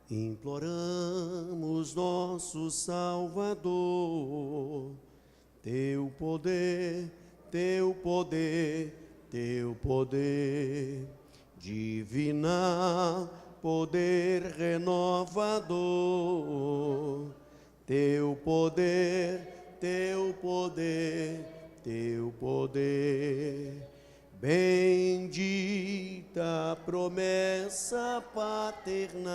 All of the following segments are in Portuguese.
Imploramos, nosso Salvador, teu poder, teu poder, teu poder, divina, poder renovador, teu poder, teu poder, teu poder. Bendita promessa paterna,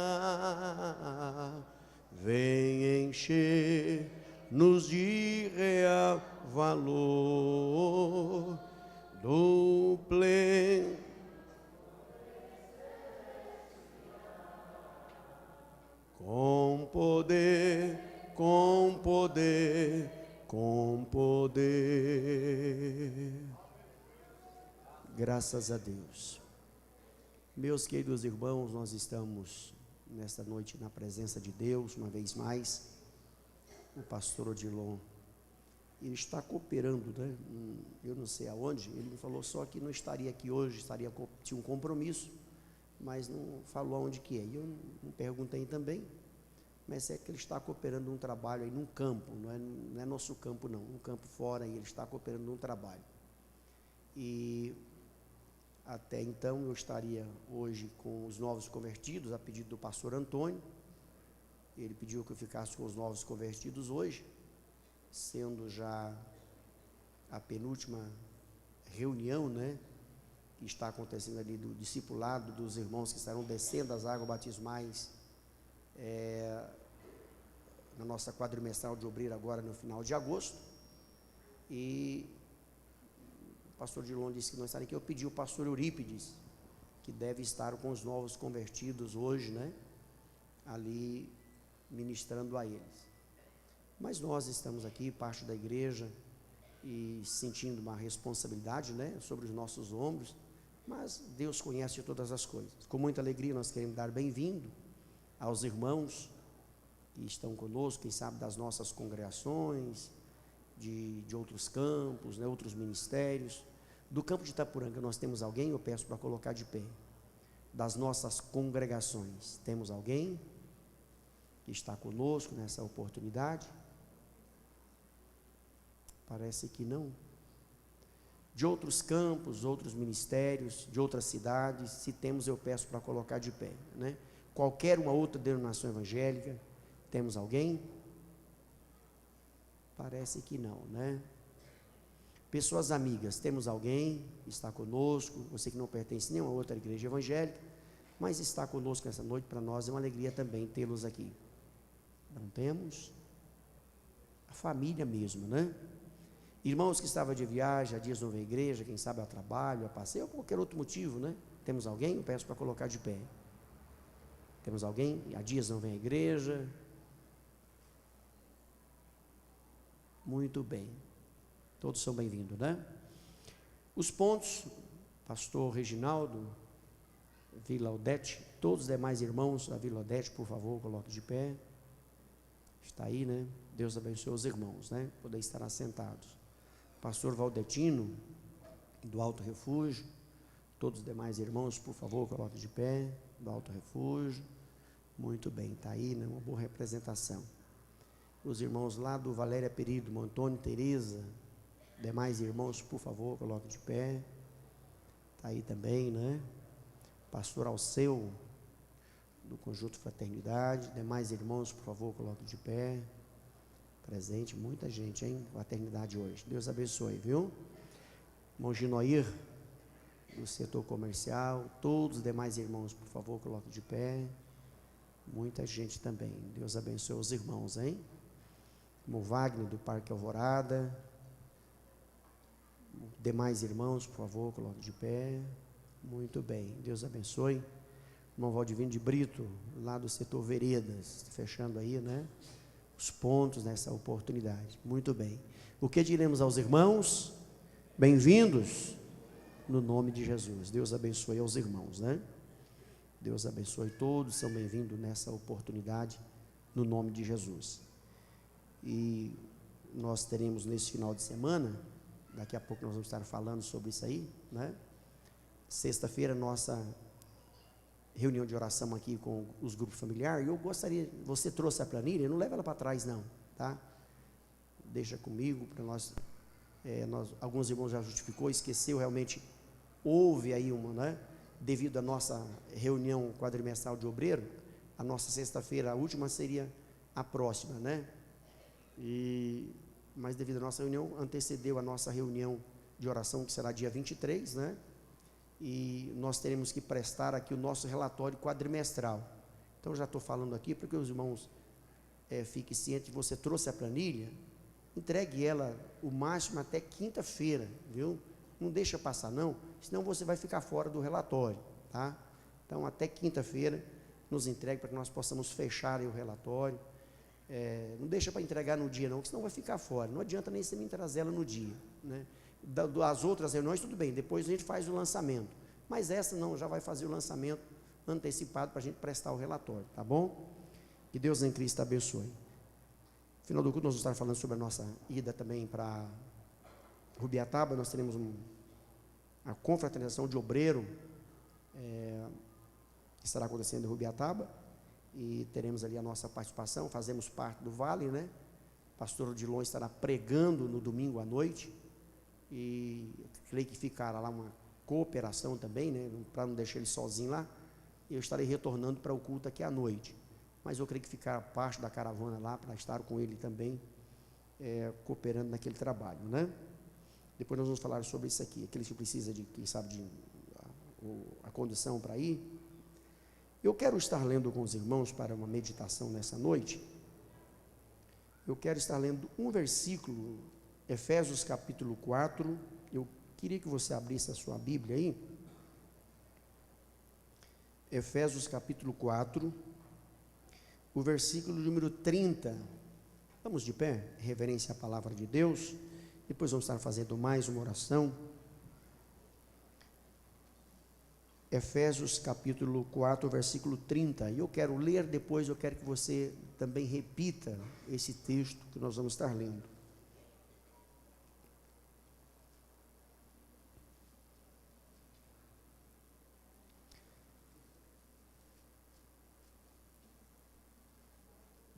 vem encher-nos de real valor do pleno. Com poder, com poder, com poder. Graças a Deus. Meus queridos irmãos, nós estamos nesta noite na presença de Deus, uma vez mais. O pastor Odilon, ele está cooperando, né? Eu não sei aonde, ele me falou só que não estaria aqui hoje, tinha um compromisso, mas não falou aonde que é. E eu não perguntei também, mas é que ele está cooperando um trabalho aí num campo, não é nosso campo não, um campo fora, e ele está cooperando um trabalho. E até então eu estaria hoje com os novos convertidos, a pedido do pastor Antônio. Ele pediu que eu ficasse com os novos convertidos hoje, sendo já a penúltima reunião, né, que está acontecendo ali do discipulado dos irmãos que estarão descendo as águas batismais na nossa quadrimestral de obreiro agora no final de agosto. E o pastor Dilon disse que não estaria aqui. Eu pedi ao pastor Eurípides, que deve estar com os novos convertidos hoje, né, ali ministrando a eles. Mas nós estamos aqui, parte da igreja, e sentindo uma responsabilidade, né, sobre os nossos ombros, mas Deus conhece todas as coisas. Com muita alegria nós queremos dar bem-vindo aos irmãos que estão conosco, quem sabe das nossas congregações, de outros campos, né, outros ministérios. Do campo de Itapuranga nós temos alguém? Eu peço para colocar de pé. Das nossas congregações, temos alguém que está conosco nessa oportunidade? Parece que não. De outros campos, outros ministérios, de outras cidades, se temos, eu peço para colocar de pé, né? Qualquer uma outra denominação evangélica, temos alguém? Parece que não, né? Pessoas amigas, temos alguém que está conosco? Você que não pertence a nenhuma outra igreja evangélica, mas está conosco nessa noite, para nós é uma alegria também tê-los aqui. Não temos? A família mesmo, né? Irmãos que estavam de viagem, há dias não vêm à igreja, quem sabe a trabalho, a passeio, ou qualquer outro motivo, né? Temos alguém? Eu peço para colocar de pé. Temos alguém? Há dias não vem à igreja. Muito bem. Todos são bem-vindos, né? Os pontos, pastor Reginaldo, Vila Odete, todos os demais irmãos da Vila Odete, por favor, coloque de pé. Está aí, né? Deus abençoe os irmãos, né? Poder estar assentados. Pastor Valdetino, do Alto Refúgio, todos os demais irmãos, por favor, coloque de pé, do Alto Refúgio. Muito bem, está aí, né? Uma boa representação. Os irmãos lá do Valéria Perido, Antônio, Tereza, demais irmãos, por favor, coloque de pé. Está aí também, né? Pastor Alceu, do Conjunto Fraternidade, demais irmãos, por favor, coloque de pé. Presente, muita gente, hein? Fraternidade hoje. Deus abençoe, viu? Irmão Ginoir, do setor comercial, todos os demais irmãos, por favor, coloque de pé. Muita gente também. Deus abençoe os irmãos, hein? Irmão Wagner, do Parque Alvorada. Demais irmãos, por favor, coloque de pé. Muito bem, Deus abençoe. Irmão Valdivino de Brito, lá do setor Veredas, fechando aí, né, os pontos nessa oportunidade. Muito bem. O que diremos aos irmãos? Bem-vindos no nome de Jesus. Deus abençoe aos irmãos, né? Deus abençoe todos, são bem-vindos nessa oportunidade no nome de Jesus. E nós teremos nesse final de semana, daqui a pouco nós vamos estar falando sobre isso aí, né? Sexta-feira, nossa reunião de oração aqui com os grupos familiares, eu gostaria, você trouxe a planilha, não leva ela para trás não, tá? Deixa comigo, para nós, alguns irmãos já justificou, esqueceu, realmente houve aí uma, né? Devido à nossa reunião quadrimestral de obreiro, a nossa sexta-feira, a última seria a próxima, né? Mas devido à nossa reunião, antecedeu a nossa reunião de oração, que será dia 23, né? E nós teremos que prestar aqui o nosso relatório quadrimestral. Então, já estou falando aqui, para que os irmãos fiquem cientes, você trouxe a planilha, entregue ela o máximo até quinta-feira, viu? Não deixa passar não, senão você vai ficar fora do relatório, tá? Então, até quinta-feira, nos entregue para que nós possamos fechar aí o relatório. Não deixa para entregar no dia não, porque senão vai ficar fora. Não adianta nem você me trazer ela no dia, né? Das outras reuniões, tudo bem, depois a gente faz o lançamento. Mas essa não, já vai fazer o lançamento antecipado para a gente prestar o relatório, tá bom? Que Deus em Cristo abençoe. No final do culto nós vamos estar falando sobre a nossa ida também para Rubiataba. Nós teremos a confraternização de obreiro, que estará acontecendo em Rubiataba, e teremos ali a nossa participação, fazemos parte do Vale, né? O pastor Odilon estará pregando no domingo à noite, e creio que ficará lá uma cooperação também, né? Para não deixar ele sozinho lá, eu estarei retornando para o culto aqui à noite, mas eu creio que ficará parte da caravana lá, para estar com ele também, cooperando naquele trabalho, né? Depois nós vamos falar sobre isso aqui, aqueles que precisam de, quem sabe, a condição para ir. Eu quero estar lendo com os irmãos para uma meditação nessa noite. Eu quero estar lendo um versículo, Efésios capítulo 4. Eu queria que você abrisse a sua Bíblia aí. Efésios capítulo 4, o versículo número 30. Vamos de pé, reverência à palavra de Deus. Depois vamos estar fazendo mais uma oração. Efésios capítulo 4, versículo 30. E eu quero ler, depois eu quero que você também repita esse texto que nós vamos estar lendo.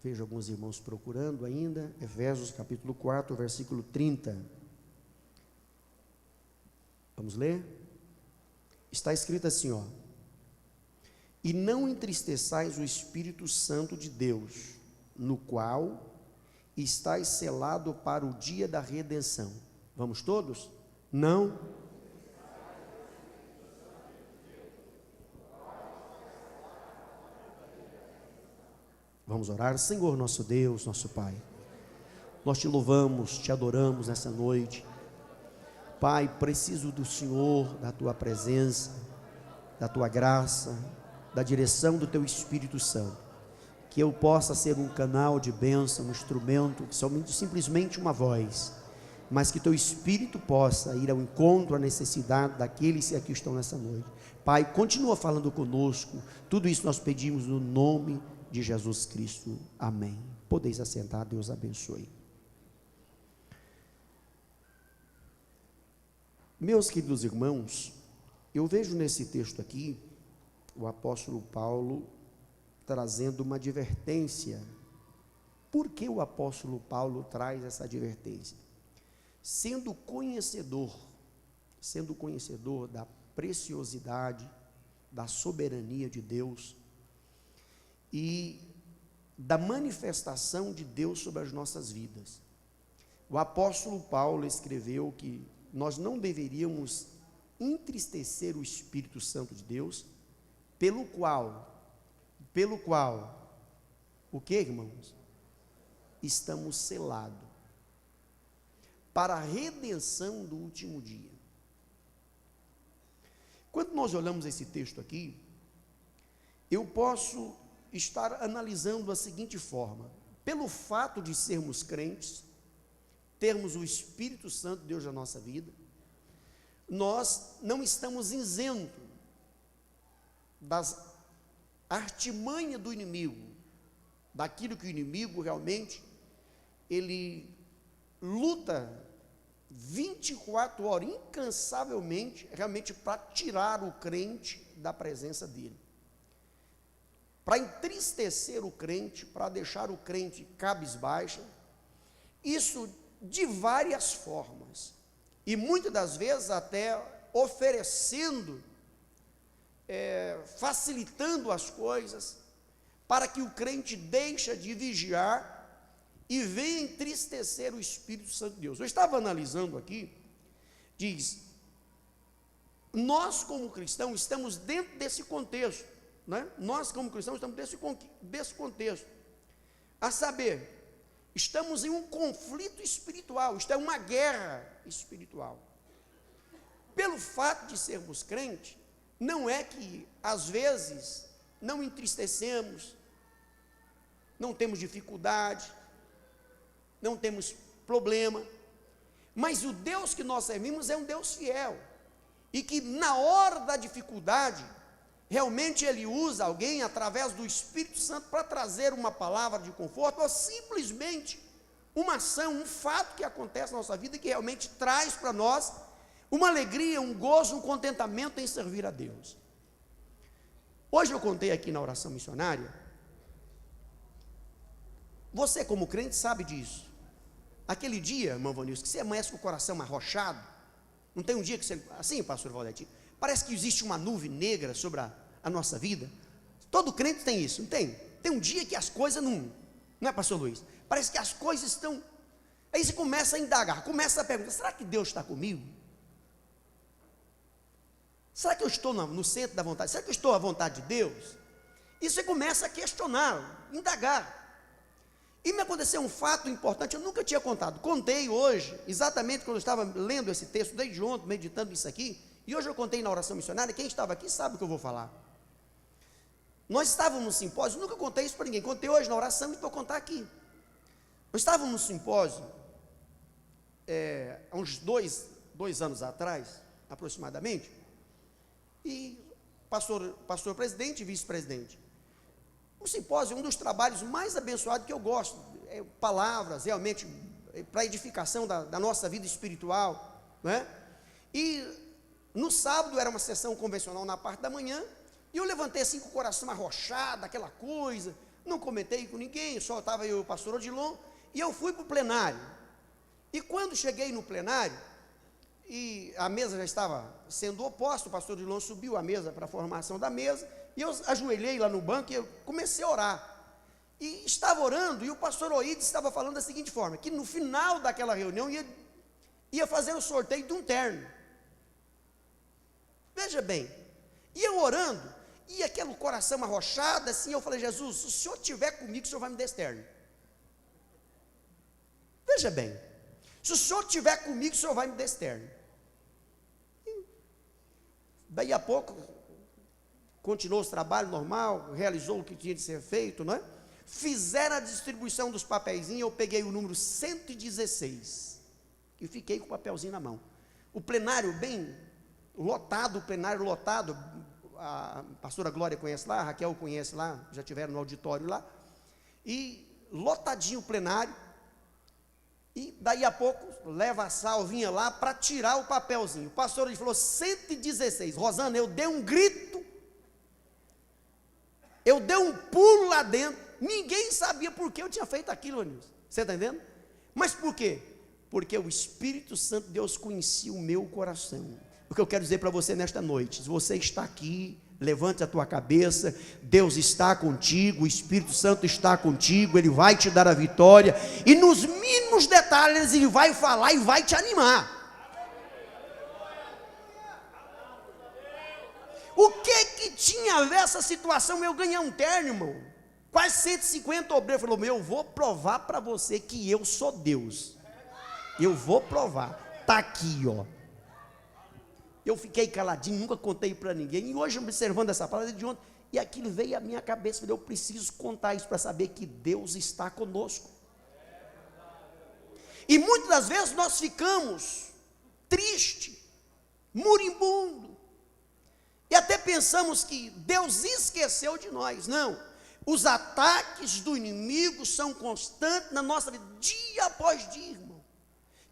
Vejo alguns irmãos procurando ainda. Efésios capítulo 4, versículo 30. Vamos ler? Está escrito assim, ó: e não entristeçais o Espírito Santo de Deus, no qual estáis selado para o dia da redenção. Vamos todos? Não. Vamos orar. Senhor nosso Deus, nosso Pai, nós te louvamos, te adoramos nessa noite. Pai, preciso do Senhor, da Tua presença, da Tua graça, da direção do Teu Espírito Santo, que eu possa ser um canal de bênção, um instrumento, simplesmente uma voz, mas que Teu Espírito possa ir ao encontro, à necessidade daqueles que aqui estão nessa noite. Pai, continua falando conosco, tudo isso nós pedimos no nome de Jesus Cristo, amém. Podeis assentar, Deus abençoe. Meus queridos irmãos, eu vejo nesse texto aqui, o apóstolo Paulo trazendo uma advertência. Por que o apóstolo Paulo traz essa advertência? Sendo conhecedor da preciosidade, da soberania de Deus, e da manifestação de Deus sobre as nossas vidas. O apóstolo Paulo escreveu que nós não deveríamos entristecer o Espírito Santo de Deus, pelo qual, o que, irmãos? Estamos selados para a redenção do último dia. Quando nós olhamos esse texto aqui, eu posso estar analisando da seguinte forma: pelo fato de sermos crentes, termos o Espírito Santo de Deus na nossa vida, nós não estamos isentos das artimanhas do inimigo, daquilo que o inimigo realmente, ele luta 24 horas, incansavelmente, realmente para tirar o crente da presença dele. para entristecer o crente, para deixar o crente cabisbaixo, isso de várias formas, e muitas das vezes até oferecendo, facilitando as coisas, para que o crente deixe de vigiar e venha entristecer o Espírito Santo de Deus. Eu estava analisando aqui, diz, nós como cristãos estamos dentro desse contexto, né? Nós como cristãos estamos desse contexto, a saber, estamos em um conflito espiritual, isto é uma guerra espiritual. Pelo fato de sermos crentes, não é que às vezes não entristecemos, não temos dificuldade, não temos problema, mas o Deus que nós servimos é um Deus fiel, e que na hora da dificuldade, realmente Ele usa alguém através do Espírito Santo para trazer uma palavra de conforto, ou simplesmente uma ação, um fato que acontece na nossa vida, que realmente traz para nós uma alegria, um gozo, um contentamento em servir a Deus. Hoje eu contei aqui na oração missionária, você como crente sabe disso, aquele dia, irmão Vanilson, que você amanhece com o coração arrochado, não tem um dia que você, assim, pastor Valdete, parece que existe uma nuvem negra sobre a nossa vida. Todo crente tem isso, não tem? Tem um dia que as coisas não é, pastor Luiz? Parece que as coisas estão, aí você começa a indagar, começa a perguntar, será que Deus está comigo? Será que eu estou no centro da vontade? Será que eu estou à vontade de Deus? E você começa a questionar, indagar. E me aconteceu um fato importante, eu nunca tinha contado. Contei hoje, exatamente quando eu estava lendo esse texto, desde ontem, meditando isso aqui. E hoje eu contei na oração missionária, quem estava aqui sabe o que eu vou falar. Nós estávamos no simpósio, nunca contei isso para ninguém. Contei hoje na oração e vou contar aqui. Nós estávamos no simpósio, há uns dois anos atrás, aproximadamente, e pastor presidente e vice-presidente. O simpósio é um dos trabalhos mais abençoados que eu gosto, palavras realmente para edificação da nossa vida espiritual, né? E no sábado era uma sessão convencional na parte da manhã, e eu levantei assim com o coração arrochado, aquela coisa, não comentei com ninguém, só estava eu e o pastor Odilon, e eu fui para o plenário. E quando cheguei no plenário, e a mesa já estava sendo oposta, o pastor Odilon subiu a mesa para a formação da mesa, e eu ajoelhei lá no banco e eu comecei a orar. E estava orando, e o pastor Oídes estava falando da seguinte forma, que no final daquela reunião ia fazer o sorteio de um terno. Veja bem, e eu orando, e aquele coração arrochado, assim, eu falei, Jesus, se o Senhor estiver comigo, o Senhor vai me dar esse terno. Veja bem, se o Senhor estiver comigo, o Senhor vai me dar esse terno. E daí a pouco, continuou o trabalho normal, realizou o que tinha de ser feito, não é? Fizeram a distribuição dos papeizinhos, eu peguei o número 116, e fiquei com o papelzinho na mão. O plenário bem lotado, o plenário lotado, a pastora Glória conhece lá, a Raquel conhece lá, já tiveram no auditório lá, e lotadinho o plenário, e daí a pouco leva a salvinha lá para tirar o papelzinho. O pastor ele falou 116, Rosana, eu dei um grito, eu dei um pulo lá dentro, ninguém sabia por que eu tinha feito aquilo, Anilson. Você está entendendo? Mas por quê? Porque o Espírito Santo de Deus conhecia o meu coração. O que eu quero dizer para você nesta noite, se você está aqui, levante a tua cabeça, Deus está contigo, o Espírito Santo está contigo, Ele vai te dar a vitória, e nos mínimos detalhes Ele vai falar e vai te animar. O que tinha a ver essa situação? Eu ganhei um terno, irmão, quase 150 obreiros, falou, eu vou provar para você que eu sou Deus, eu vou provar, está aqui, ó. Eu fiquei caladinho, nunca contei para ninguém, e hoje observando essa palavra de ontem, e aquilo veio à minha cabeça, falei, eu preciso contar isso para saber que Deus está conosco. E muitas das vezes nós ficamos tristes, moribundo, e até pensamos que Deus esqueceu de nós. Não, os ataques do inimigo são constantes na nossa vida, dia após dia, irmão.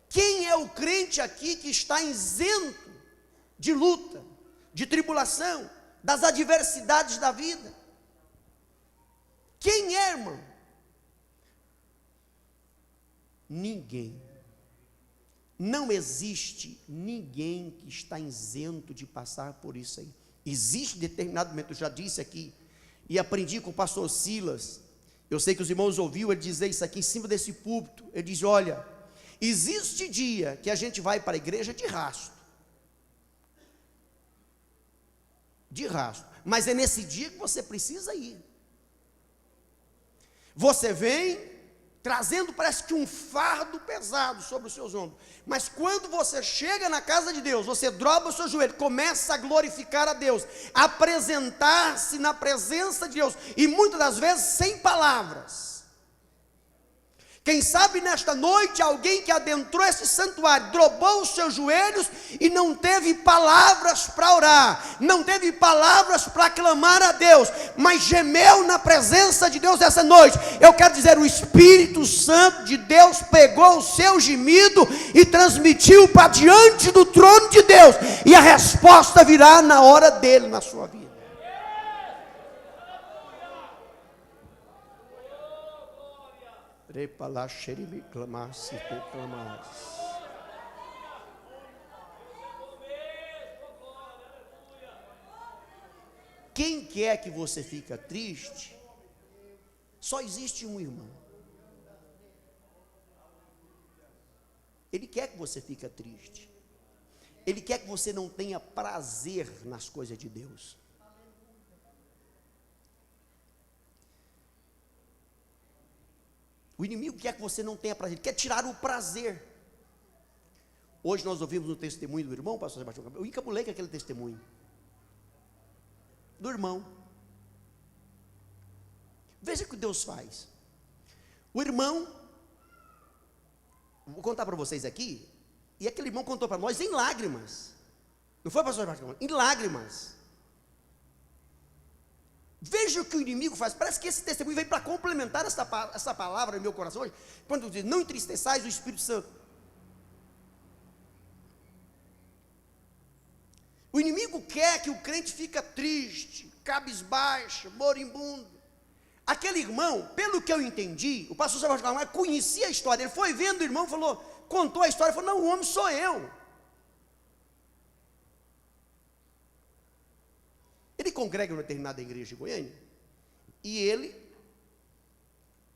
Quem é o crente aqui que está isento de luta, de tribulação, das adversidades da vida? Quem é, irmão? Ninguém. Não existe ninguém que está isento de passar por isso aí. Existe determinado momento, eu já disse aqui, e aprendi com o pastor Silas, eu sei que os irmãos ouviram ele dizer isso aqui em cima desse púlpito, ele diz, olha, existe dia que a gente vai para a igreja de rastro, mas é nesse dia que você precisa ir. Você vem trazendo, parece que um fardo pesado sobre os seus ombros, mas quando você chega na casa de Deus, você dobra o seu joelho, começa a glorificar a Deus, apresentar-se na presença de Deus, e muitas das vezes sem palavras. Quem sabe nesta noite alguém que adentrou esse santuário, dobrou os seus joelhos e não teve palavras para orar, não teve palavras para clamar a Deus, mas gemeu na presença de Deus essa noite. Eu quero dizer, o Espírito Santo de Deus pegou o seu gemido e transmitiu para diante do trono de Deus, e a resposta virá na hora dele na sua vida. Quem quer que você fique triste, só existe um irmão. Ele quer que você fique triste. Ele quer que você não tenha prazer nas coisas de Deus. O inimigo quer que você não tenha prazer, ele quer tirar o prazer. Hoje nós ouvimos no testemunho do irmão, pastor Sebastião, eu encabulei com aquele testemunho do irmão. Veja o que Deus faz. O irmão, vou contar para vocês aqui, e aquele irmão contou para nós em lágrimas. Não foi, pastor Sebastião? Em lágrimas. Veja o que o inimigo faz. Parece que esse testemunho veio para complementar essa palavra no meu coração hoje, quando diz, não entristeçais o Espírito Santo. O inimigo quer que o crente fique triste, cabisbaixo, moribundo. Aquele irmão, pelo que eu entendi, o pastor Sebastião conhecia a história, ele foi vendo o irmão, contou a história, falou, não, o homem sou eu. Ele congrega numa determinada igreja de Goiânia, e ele,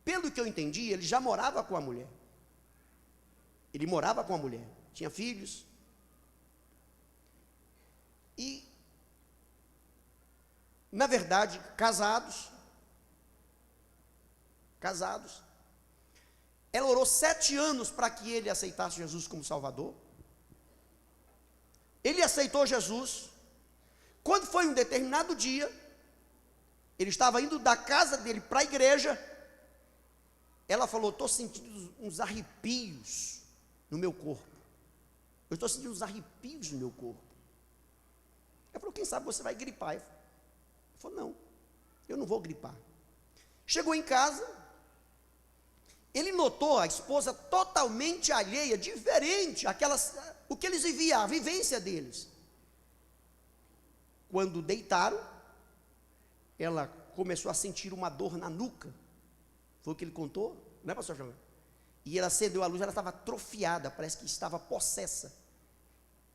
pelo que eu entendi, ele já morava com a mulher. Ele morava com a mulher, tinha filhos. E, na verdade, casados. Ela orou 7 anos para que ele aceitasse Jesus como Salvador. Ele aceitou Jesus. Quando foi um determinado dia, ele estava indo da casa dele para a igreja, ela falou, estou sentindo uns arrepios no meu corpo. Eu estou sentindo uns arrepios no meu corpo. Ela falou, quem sabe você vai gripar. Ele falou, não, eu não vou gripar. Chegou em casa, ele notou a esposa totalmente alheia, diferente, o que eles viviam, a vivência deles. Quando deitaram, ela começou a sentir uma dor na nuca. Foi o que ele contou, não é, pastor João? E ela acendeu a luz, ela estava atrofiada, parece que estava possessa.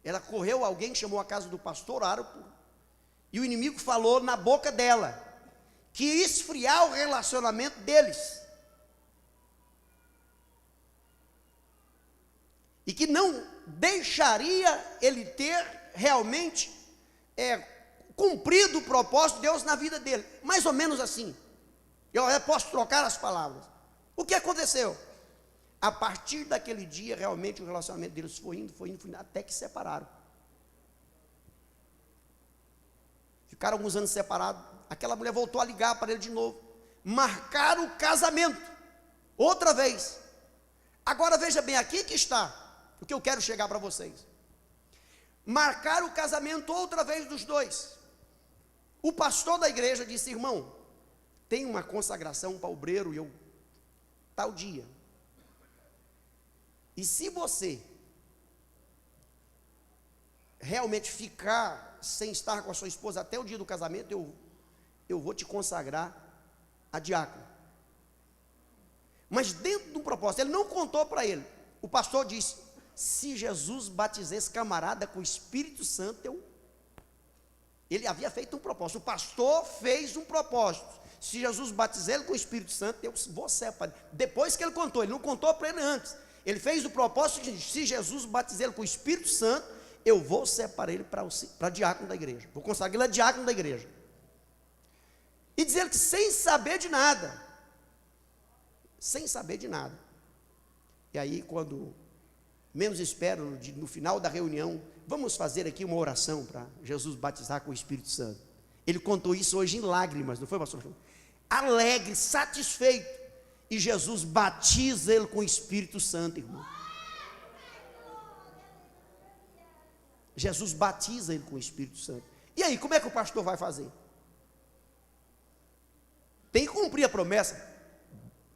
Ela correu, alguém chamou a casa do pastor, oraram, e o inimigo falou na boca dela, que ia esfriar o relacionamento deles. E que não deixaria ele ter realmente cumprido o propósito de Deus na vida dele, mais ou menos assim. Eu posso trocar as palavras. O que aconteceu? A partir daquele dia, realmente o relacionamento deles foi indo, até que se separaram. Ficaram alguns anos separados. Aquela mulher voltou a ligar para ele de novo. Marcaram o casamento, outra vez. Agora veja bem, aqui que está o que eu quero chegar para vocês. Marcaram o casamento outra vez dos dois. O pastor da igreja disse, irmão, tem uma consagração para o obreiro, tal dia. E se você realmente ficar sem estar com a sua esposa até o dia do casamento, eu vou te consagrar a diácono. Mas dentro de um propósito, ele não contou para ele. O pastor disse: se Jesus batizar esse camarada com o Espírito Santo, ele havia feito um propósito. O pastor fez um propósito: se Jesus batizar ele com o Espírito Santo, eu vou separar. Depois que ele contou, ele não contou para ele antes. Ele fez o propósito de: se Jesus batizar ele com o Espírito Santo, eu vou separar ele para diácono da igreja. Vou consagrar ele a diácono da igreja. E dizer que sem saber de nada. Sem saber de nada. E aí, quando menos espero, no final da reunião, vamos fazer aqui uma oração para Jesus batizar com o Espírito Santo. Ele contou isso hoje em lágrimas, não foi, pastor? Alegre, satisfeito. E Jesus batiza ele com o Espírito Santo, irmão. Jesus batiza ele com o Espírito Santo. E aí, como é que o pastor vai fazer? Tem que cumprir a promessa.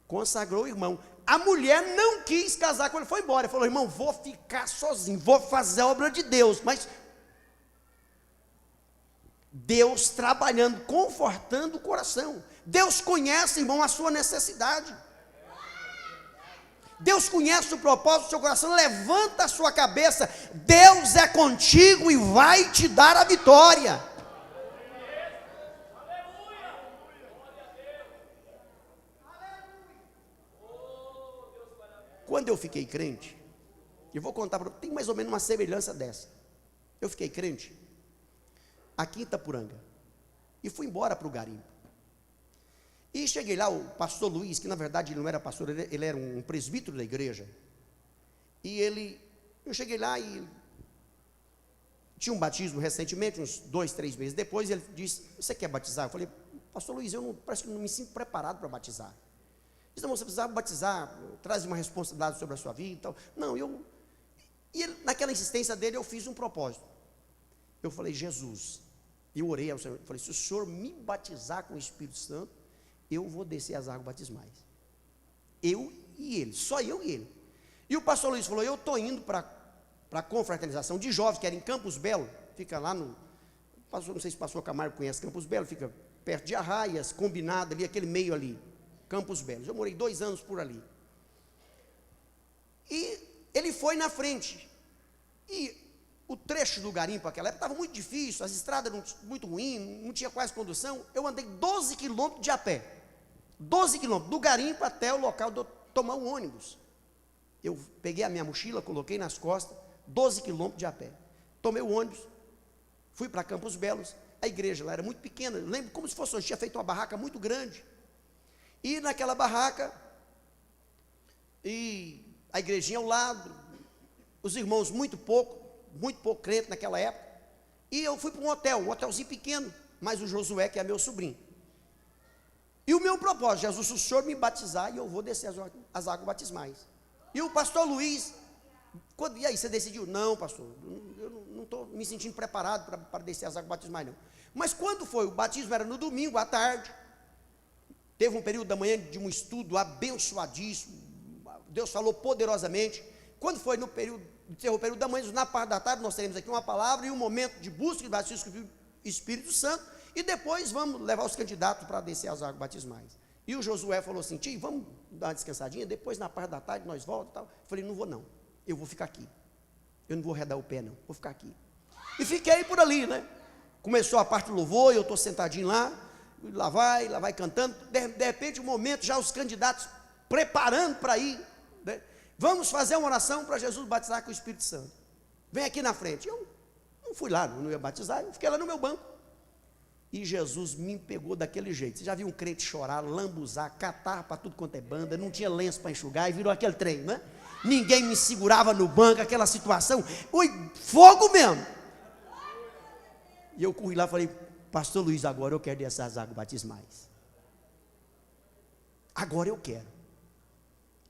Consagrou o irmão. A mulher não quis casar com ele, foi embora. Ele falou: irmão, vou ficar sozinho, vou fazer a obra de Deus. Mas Deus trabalhando, confortando o coração. Deus conhece, irmão, a sua necessidade. Deus conhece o propósito do seu coração. Levanta a sua cabeça. Deus é contigo e vai te dar a vitória. Quando eu fiquei crente, eu vou contar para você, tem mais ou menos uma semelhança dessa. Eu fiquei crente aqui em Itapuranga e fui embora para o garimpo. E cheguei lá, o pastor Luiz, que na verdade ele não era pastor, ele era um presbítero da igreja. E eu cheguei lá e tinha um batismo recentemente, uns 2, 3 meses depois. Ele disse: você quer batizar? Eu falei: pastor Luiz, parece que não me sinto preparado para batizar. Ele disse: não, você precisava batizar, traz uma responsabilidade sobre a sua vida e tal. Não, e ele, naquela insistência dele, eu fiz um propósito. Eu falei: Jesus, eu orei ao Senhor, eu falei: se o Senhor me batizar com o Espírito Santo, eu vou descer as águas batismais. Eu e ele, só eu e ele. E o pastor Luiz falou: eu estou indo para a confraternização de jovens, que era em Campos Belo, fica lá no, não sei se o pastor Camargo conhece Campos Belo, fica perto de Arraias, Combinado ali, aquele meio ali, Campos Belos. Eu morei 2 anos por ali. E ele foi na frente. E o trecho do garimpo naquela época estava muito difícil, as estradas muito ruins, não tinha quase condução. Eu andei 12 quilômetros de a pé. 12 quilômetros, do garimpo até o local de eu tomar um ônibus. Eu peguei a minha mochila, coloquei nas costas, 12 quilômetros de a pé. Tomei o ônibus, fui para Campos Belos. A igreja lá era muito pequena, eu lembro como se fosse hoje, tinha feito uma barraca muito grande. E naquela barraca, e a igrejinha ao lado, os irmãos muito pouco crente naquela época. E eu fui para um hotelzinho pequeno, mas o Josué, que é meu sobrinho. E o meu propósito: Jesus, se o Senhor me batizar, e eu vou descer as águas batismais. E o pastor Luiz, e aí, você decidiu? Não, pastor, eu não estou me sentindo preparado para descer as águas batismais, não. Mas quando foi? O batismo era no domingo, à tarde. Teve um período da manhã de um estudo abençoadíssimo. Deus falou poderosamente. Quando foi no período da manhã, na parte da tarde, nós teremos aqui uma palavra e um momento de busca de batismo com o Espírito Santo. E depois vamos levar os candidatos para descer as águas batismais. E o Josué falou assim: tio, vamos dar uma descansadinha, depois na parte da tarde nós voltamos e tal. Eu falei: não vou não, eu vou ficar aqui. Eu não vou arredar o pé não, vou ficar aqui. E fiquei por ali, né? Começou a parte do louvor, eu estou sentadinho lá vai cantando. De repente, um momento, já os candidatos preparando para ir, né? Vamos fazer uma oração para Jesus batizar com o Espírito Santo. Vem aqui na frente. Eu não fui lá, não ia batizar, eu fiquei lá no meu banco. E Jesus me pegou daquele jeito. Você já viu um crente chorar, lambuzar, catar para tudo quanto é banda, não tinha lenço para enxugar, e virou aquele trem, né? Ninguém me segurava no banco, aquela situação, oi, fogo mesmo. E eu corri lá e falei: pastor Luiz, agora eu quero descer as águas batismais. Agora eu quero.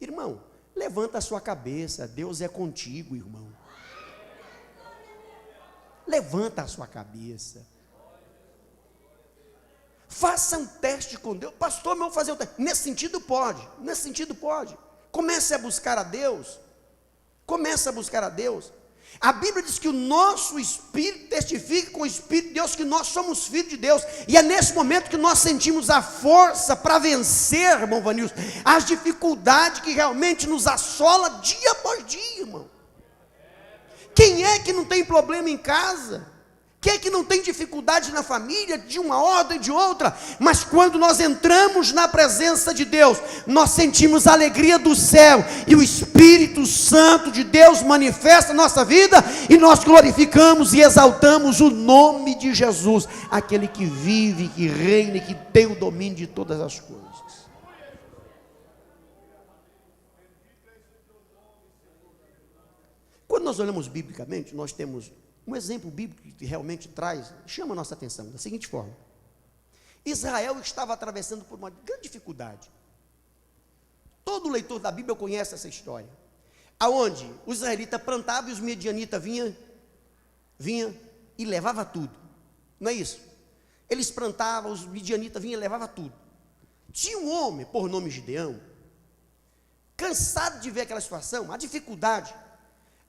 Irmão, levanta a sua cabeça, Deus é contigo, irmão. Levanta a sua cabeça. Faça um teste com Deus. Pastor, mas eu vou fazer um teste. Nesse sentido pode. Comece a buscar a Deus. A Bíblia diz que o nosso espírito testifica com o Espírito de Deus que nós somos filhos de Deus, e é nesse momento que nós sentimos a força para vencer, irmão Vanilson, as dificuldades que realmente nos assola dia após dia, irmão. Quem é que não tem problema em casa? Quem é que não tem dificuldade na família, de uma ordem, de outra? Mas quando nós entramos na presença de Deus, nós sentimos a alegria do céu, e o Espírito Santo de Deus manifesta na nossa vida, e nós glorificamos e exaltamos o nome de Jesus, aquele que vive, que reina e que tem o domínio de todas as coisas. Quando nós olhamos biblicamente, nós temos um exemplo bíblico que realmente chama a nossa atenção, da seguinte forma: Israel estava atravessando por uma grande dificuldade. Todo leitor da Bíblia conhece essa história, aonde os israelitas plantavam e os medianitas vinha e levava tudo, não é isso? Eles plantavam, os medianitas vinham e levava tudo. Tinha um homem, por nome Gideão, cansado de ver aquela situação, a dificuldade.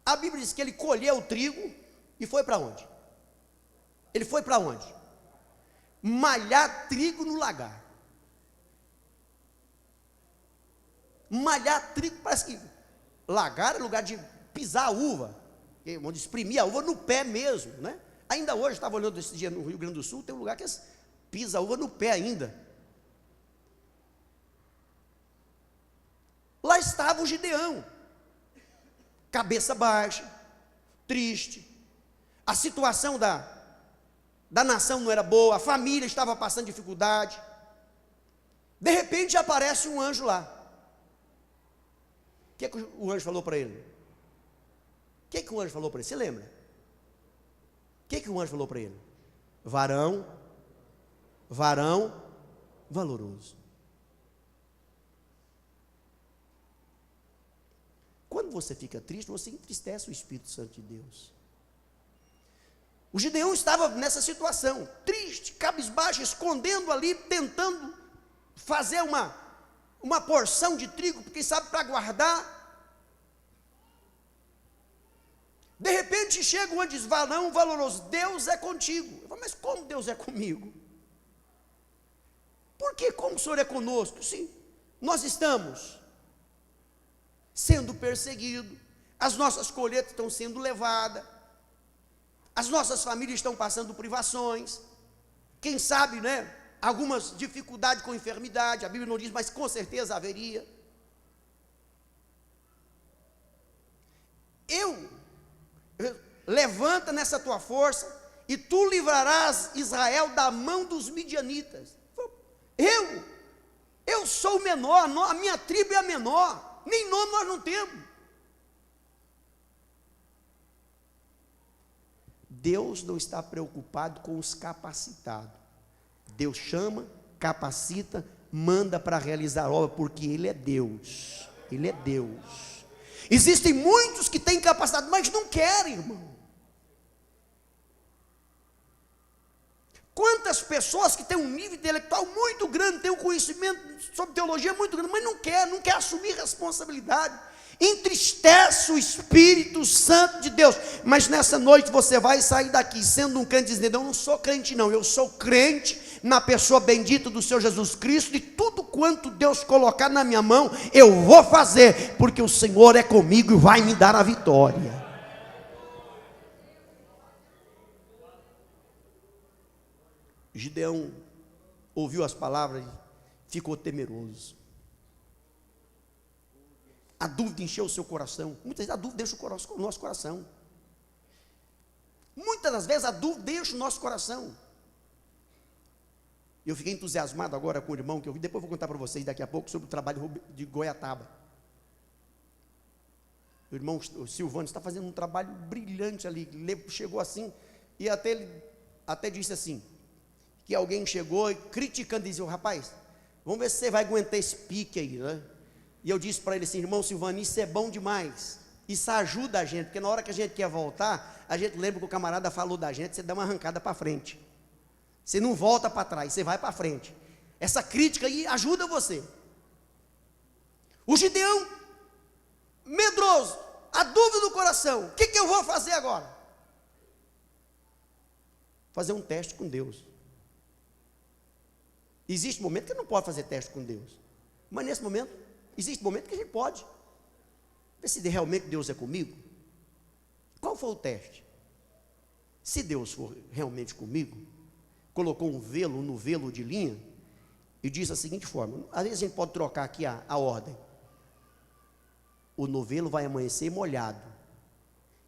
A Bíblia diz que ele colheu o trigo e foi para onde? Ele foi para onde? Malhar trigo no lagar. Malhar trigo, parece que lagar é lugar de pisar a uva, onde exprimir a uva no pé mesmo, né? Ainda hoje, estava olhando esse dia no Rio Grande do Sul, tem um lugar que pisa a uva no pé ainda. Lá estava o Gideão, cabeça baixa, triste. A situação da nação não era boa, a família estava passando dificuldade. De repente aparece um anjo lá. O que o anjo falou para ele? O que o anjo falou para ele? Você lembra? O que o anjo falou para ele? Varão valoroso. Quando você fica triste, você entristece o Espírito Santo de Deus. O Gideão estava nessa situação, triste, cabisbaixo, escondendo ali, tentando fazer uma porção de trigo, porque sabe, para guardar. De repente chega um anjo e diz: varão valoroso, Deus é contigo. Eu falo: mas como Deus é comigo? Porque como o Senhor é conosco? Sim, nós estamos sendo perseguidos, as nossas colheitas estão sendo levadas, as nossas famílias estão passando privações, quem sabe, né, algumas dificuldades com enfermidade, a Bíblia não diz, mas com certeza haveria. Levanta nessa tua força, e tu livrarás Israel da mão dos midianitas. Eu sou o menor, a minha tribo é a menor, nem nome nós não temos. Deus não está preocupado com os capacitados. Deus chama, capacita, manda para realizar a obra, porque Ele é Deus. Ele é Deus. Existem muitos que têm capacidade, mas não querem, irmão. Quantas pessoas que têm um nível intelectual muito grande, têm um conhecimento sobre teologia muito grande, mas não quer assumir responsabilidade. Entristece o Espírito Santo de Deus. Mas nessa noite você vai sair daqui sendo um crente, dizendo: eu não sou crente não, eu sou crente na pessoa bendita do Senhor Jesus Cristo, e tudo quanto Deus colocar na minha mão, eu vou fazer, porque o Senhor é comigo e vai me dar a vitória. Gideão ouviu as palavras e ficou temeroso. A dúvida encheu o seu coração. Muitas vezes a dúvida deixa o nosso coração. Muitas das vezes a dúvida deixa o nosso coração. Eu fiquei entusiasmado agora com o irmão que eu vi. Depois eu vou contar para vocês daqui a pouco sobre o trabalho de Goiataba. O irmão Silvano está fazendo um trabalho brilhante ali. Chegou assim e até disse assim, que alguém chegou criticando, dizia: rapaz, vamos ver se você vai aguentar esse pique aí, né? E eu disse para ele assim: irmão Silvano, isso é bom demais, isso ajuda a gente, porque na hora que a gente quer voltar, a gente lembra que o camarada falou da gente, você dá uma arrancada para frente, você não volta para trás, você vai para frente. Essa crítica aí ajuda você. O Gideão, medroso, a dúvida do coração: o que eu vou fazer agora? Fazer um teste com Deus. Existe momento que não pode fazer teste com Deus, mas nesse momento, existe momento que a gente pode. Ver se realmente Deus é comigo. Qual foi o teste? Se Deus for realmente comigo, colocou um novelo de linha, e diz da seguinte forma: às vezes a gente pode trocar aqui a ordem. O novelo vai amanhecer molhado,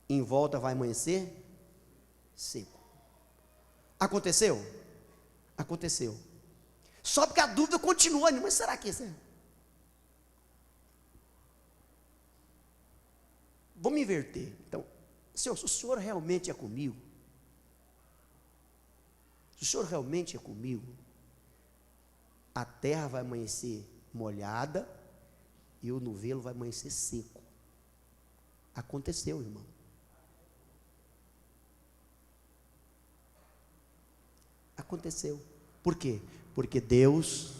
em volta vai amanhecer seco. Aconteceu? Aconteceu. Só porque a dúvida continua, mas será que isso é? Vou me inverter. Então, Senhor, se o Senhor realmente é comigo, se o Senhor realmente é comigo, a terra vai amanhecer molhada e o novelo vai amanhecer seco. Aconteceu, irmão. Aconteceu. Por quê? Porque Deus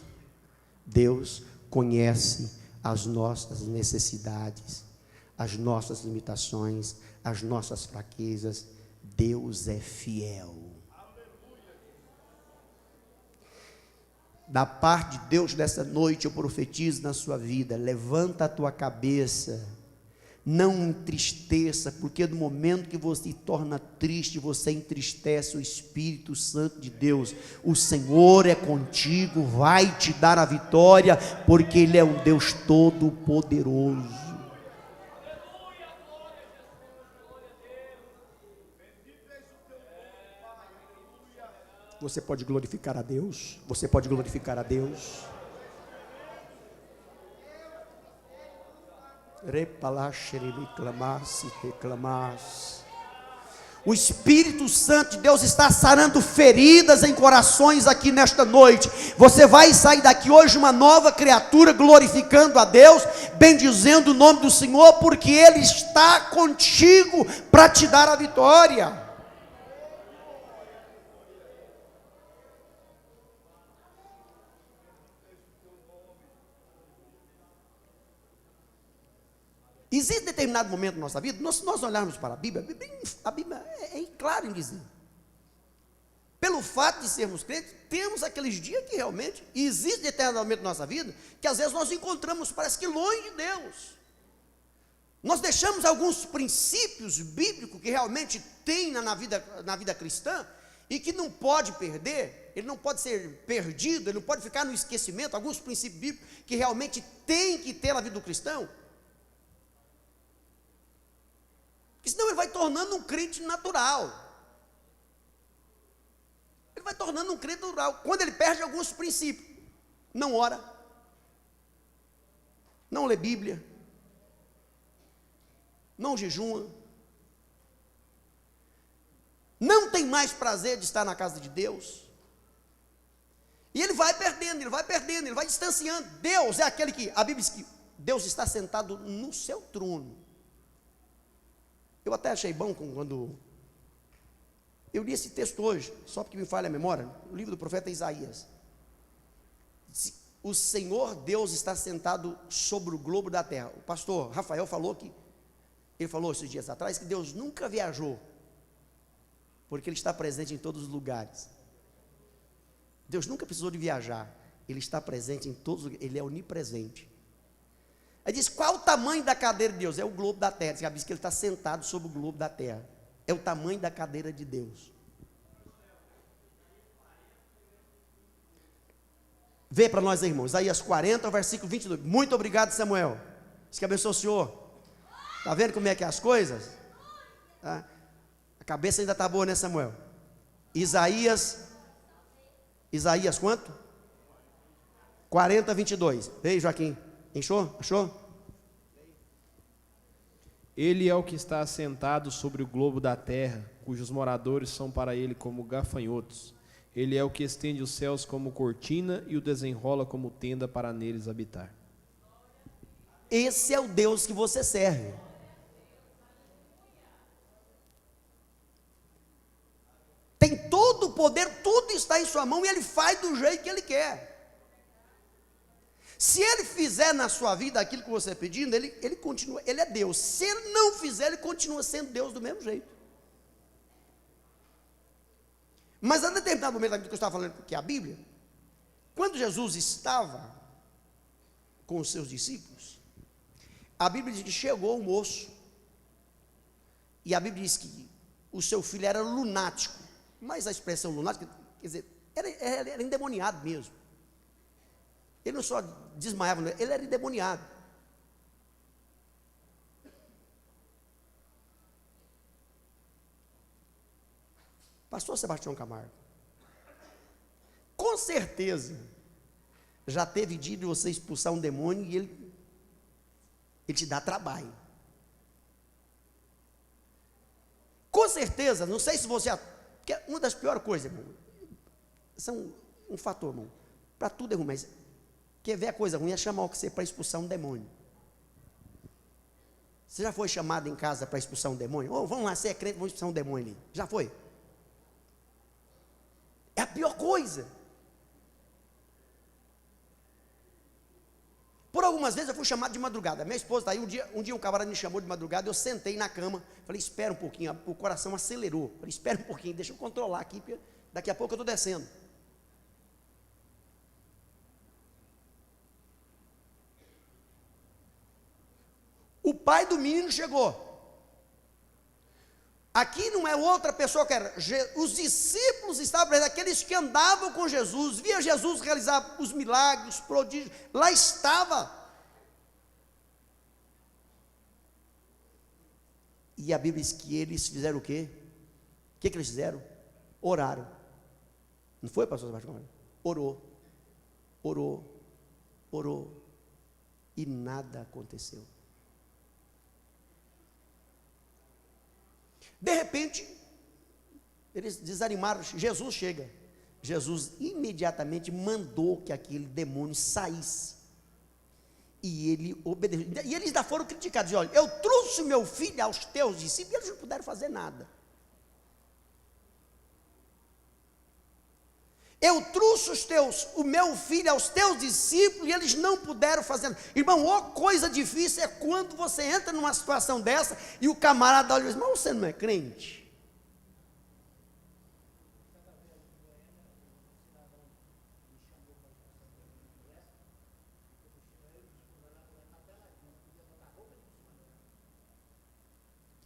conhece as nossas necessidades, as nossas limitações, as nossas fraquezas. Deus é fiel. Da parte de Deus, nessa noite, eu profetizo na sua vida: levanta a tua cabeça, não entristeça, porque no momento que você se torna triste, você entristece o Espírito Santo de Deus. O Senhor é contigo, vai te dar a vitória, porque Ele é um Deus todo-poderoso. Você pode glorificar a Deus? Você pode glorificar a Deus? O Espírito Santo de Deus está sarando feridas em corações aqui nesta noite. Você vai sair daqui hoje uma nova criatura, glorificando a Deus, bendizendo o nome do Senhor, porque Ele está contigo para te dar a vitória. Existe determinado momento na nossa vida, se nós olharmos para a Bíblia é clara em dizer: pelo fato de sermos crentes, temos aqueles dias que realmente existe determinado momento na nossa vida, que às vezes nós encontramos, parece que longe de Deus. Nós deixamos alguns princípios bíblicos que realmente tem na vida cristã, e que não pode perder, ele não pode ser perdido, ele não pode ficar no esquecimento. Alguns princípios bíblicos que realmente tem que ter na vida do cristão, porque senão ele vai tornando um crente natural. Ele vai tornando um crente natural. Quando ele perde alguns princípios: não ora, não lê Bíblia, não jejuma, não tem mais prazer de estar na casa de Deus. E ele vai perdendo, ele vai distanciando. Deus é aquele que, a Bíblia diz que Deus está sentado no seu trono. Eu até achei bom quando eu li esse texto hoje, só porque me falha a memória, o livro do profeta Isaías. O Senhor Deus está sentado sobre o globo da terra. O pastor Rafael ele falou esses dias atrás, que Deus nunca viajou, porque Ele está presente em todos os lugares. Deus nunca precisou de viajar, Ele está presente em todos os lugares, Ele é onipresente. Aí diz: qual o tamanho da cadeira de Deus? É o globo da terra. Diz que Ele está sentado sobre o globo da terra. É o tamanho da cadeira de Deus. Vê para nós, irmãos, Isaías 40, versículo 22. Muito obrigado, Samuel. Diz que abençoe o Senhor. Está vendo como é que é as coisas? Tá? A cabeça ainda está boa, né, Samuel? Isaías quanto? 40, 22. Ei, Joaquim. Achou? Ele é o que está assentado sobre o globo da terra, cujos moradores são para ele como gafanhotos. Ele é o que estende os céus como cortina e o desenrola como tenda para neles habitar. Esse é o Deus que você serve. Tem todo o poder, tudo está em sua mão, e Ele faz do jeito que Ele quer. Se ele fizer na sua vida aquilo que você está pedindo, ele continua, ele é Deus. Se ele não fizer, ele continua sendo Deus do mesmo jeito. Mas a determinado momento que eu estava falando que é a Bíblia, quando Jesus estava com os seus discípulos, a Bíblia diz que chegou um moço, e a Bíblia diz que o seu filho era lunático, mas a expressão lunático, quer dizer, era endemoniado mesmo. Ele não só desmaiava, ele era endemoniado. Pastor Sebastião Camargo, com certeza, já teve dia de você expulsar um demônio e ele te dá trabalho. Com certeza, não sei se você... Porque uma das piores coisas, irmão, são um fator, irmão, para tudo é ruim, mas quer ver a coisa ruim é chamar você para expulsar um demônio. Você já foi chamado em casa para expulsar um demônio? Oh, vamos lá, você é crente, vamos expulsar um demônio ali. Já foi? É a pior coisa. Por algumas vezes eu fui chamado de madrugada. Minha esposa está aí, um dia um camarada me chamou de madrugada, eu sentei na cama, falei, espera um pouquinho, o coração acelerou. Falei, espera um pouquinho, deixa eu controlar aqui, porque daqui a pouco eu estou descendo. O pai do menino chegou. Aqui não é outra pessoa que era. Os discípulos estavam presentes, aqueles que andavam com Jesus, via Jesus realizar os milagres, os prodígios, lá estava. E a Bíblia diz que eles fizeram o quê? O que eles fizeram? Oraram. Não foi, pastor Sebastião? Orou. E nada aconteceu. De repente, eles desanimaram, Jesus chega. Jesus imediatamente mandou que aquele demônio saísse. E ele obedeceu. E eles ainda foram criticados. Olha, eu trouxe meu filho aos teus discípulos, e eles não puderam fazer nada. Eu trouxe o meu filho aos teus discípulos e eles não puderam fazer nada. Irmão, coisa difícil é quando você entra numa situação dessa e o camarada olha e diz, mas você não é crente?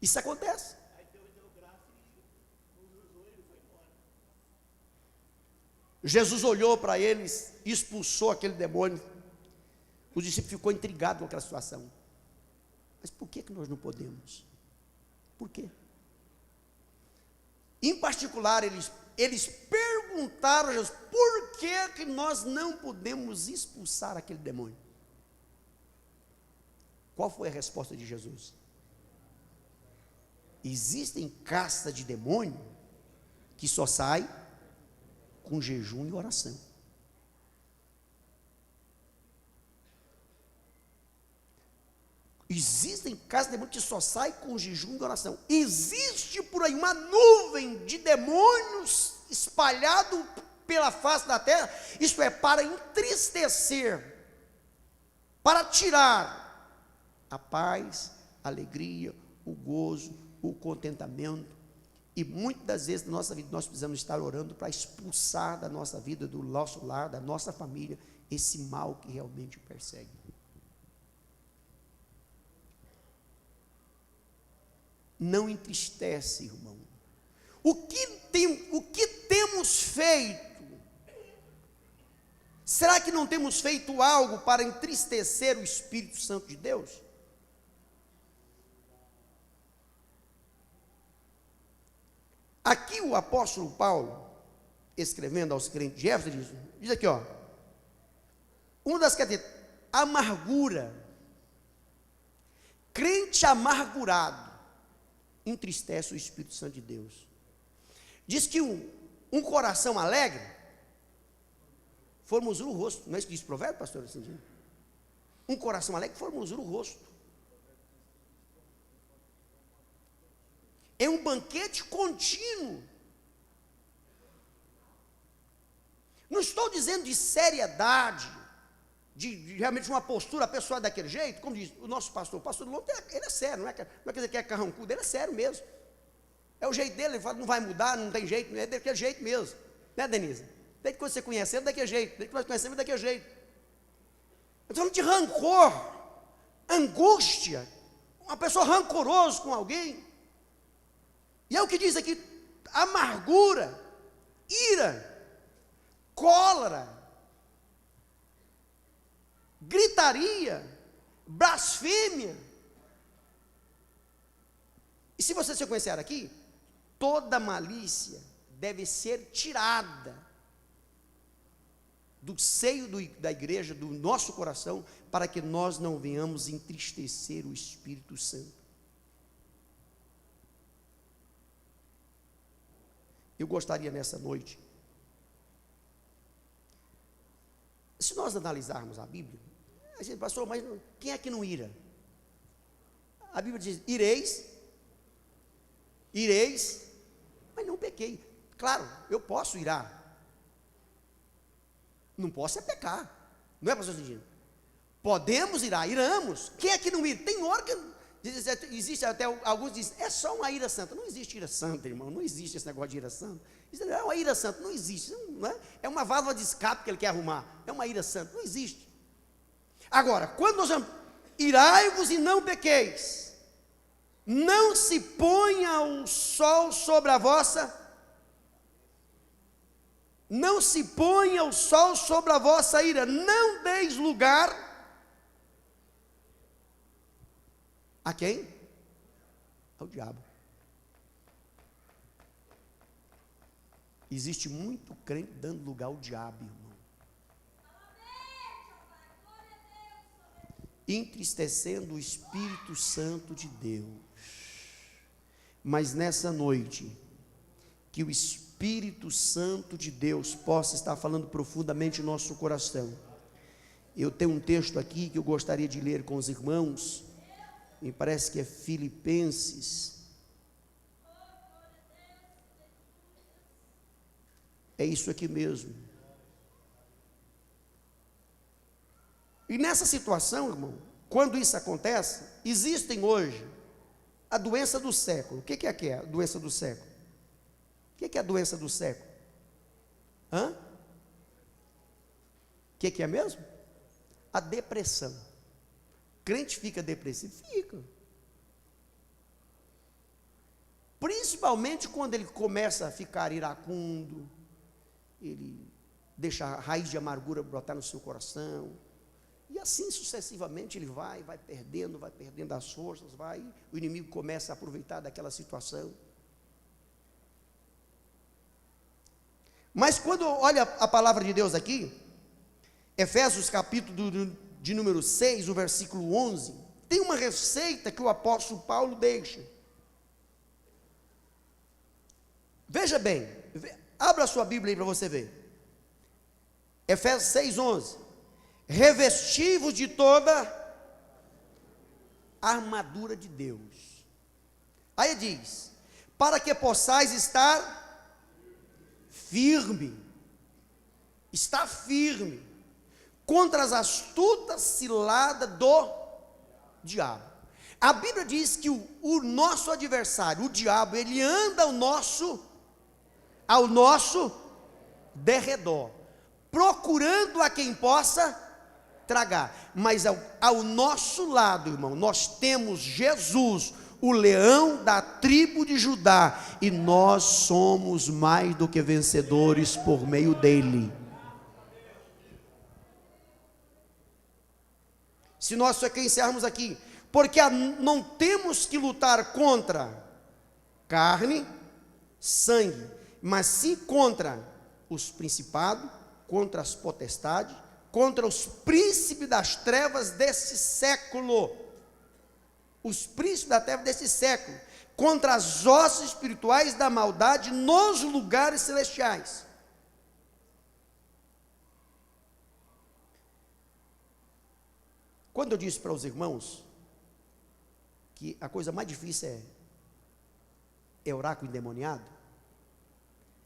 Isso acontece. Jesus olhou para eles, expulsou aquele demônio. O discípulo ficou intrigado com aquela situação. Mas por que nós não podemos? Por quê? Em particular, eles perguntaram a Jesus, por que nós não podemos expulsar aquele demônio? Qual foi a resposta de Jesus? Existem castas de demônio que só saem com jejum e oração. Existem casas de demônios que só saem com jejum e oração. Existe por aí uma nuvem de demônios espalhado pela face da terra, isto é, para entristecer, para tirar a paz, a alegria, o gozo, o contentamento. E muitas das vezes na nossa vida nós precisamos estar orando para expulsar da nossa vida, do nosso lar, da nossa família, esse mal que realmente o persegue. Não entristece, irmão. O que temos feito? Será que não temos feito algo para entristecer o Espírito Santo de Deus? Aqui o apóstolo Paulo, escrevendo aos crentes de Éfeso, diz aqui, ó, uma das características, amargura. Crente amargurado entristece o Espírito Santo de Deus. Diz que um coração alegre formosura o rosto. Não é isso que diz o provérbio, pastor? Um coração alegre formosura o rosto. É um banquete contínuo. Não estou dizendo de seriedade, realmente uma postura, a pessoa daquele jeito, como diz o nosso pastor, o pastor Lobo, ele é sério, não é quer dizer que é carrancudo, ele é sério mesmo. É o jeito dele, ele fala, não vai mudar, não tem jeito, é daquele jeito mesmo. Né, Denise? Desde que você conhece ele, daquele jeito. Desde que nós conhecemos, daquele jeito. Nós falamos de rancor, angústia, uma pessoa rancorosa com alguém. E é o que diz aqui, amargura, ira, cólera, gritaria, blasfêmia. E se você se conhecer aqui, toda malícia deve ser tirada do seio da igreja, do nosso coração, para que nós não venhamos entristecer o Espírito Santo. Eu gostaria nessa noite, se nós analisarmos a Bíblia, a gente, pastor, mas quem é que não ira? A Bíblia diz, ireis, mas não pequei. Claro, eu posso irar. Não posso é pecar. Não é, pastor Cidinho? Podemos irar, iramos. Quem é que não ira? Tem órgão. Existe até alguns que dizem, é só uma ira santa. Não existe ira santa, irmão. Não existe esse negócio de ira santa. Isso não é uma ira santa, não existe. Não é? É uma válvula de escape que ele quer arrumar. É uma ira santa, não existe. Agora, quando nós vamos, irai-vos e não pequeis. Não se ponha o sol sobre a vossa. Não se ponha o sol sobre a vossa ira. Não deis lugar. A quem? Ao diabo. Existe muito crente dando lugar ao diabo, irmão. Entristecendo o Espírito Santo de Deus. Mas nessa noite, que o Espírito Santo de Deus possa estar falando profundamente em nosso coração. Eu tenho um texto aqui que eu gostaria de ler com os irmãos. Me parece que é Filipenses. É isso aqui mesmo. E nessa situação, irmão, quando isso acontece, existem hoje a doença do século. O que é a doença do século? O que é a doença do século? O que é mesmo? A depressão. Crente fica depressivo? Fica. Principalmente quando ele começa a ficar iracundo, ele deixa a raiz de amargura brotar no seu coração, e assim sucessivamente ele vai perdendo as forças, o inimigo começa a aproveitar daquela situação. Mas quando olha a palavra de Deus aqui, Efésios capítulo de número 6, o versículo 11, tem uma receita que o apóstolo Paulo deixa. Veja bem, abra a sua Bíblia aí para você ver. Efésios 6, 11. Revesti-vos de toda a armadura de Deus. Aí diz, para que possais estar firme, está firme, contra as astutas ciladas do diabo. A Bíblia diz que o nosso adversário, o diabo, ele anda ao nosso derredor, procurando a quem possa tragar. Mas ao nosso lado, irmão, nós temos Jesus, o leão da tribo de Judá, e nós somos mais do que vencedores por meio dele. Se nós só encerrarmos aqui, porque não temos que lutar contra carne, sangue, mas sim contra os principados, contra as potestades, contra os príncipes das trevas desse século, os príncipes da treva desse século, contra as hostes espirituais da maldade nos lugares celestiais. Quando eu disse para os irmãos que a coisa mais difícil é orar com o endemoniado,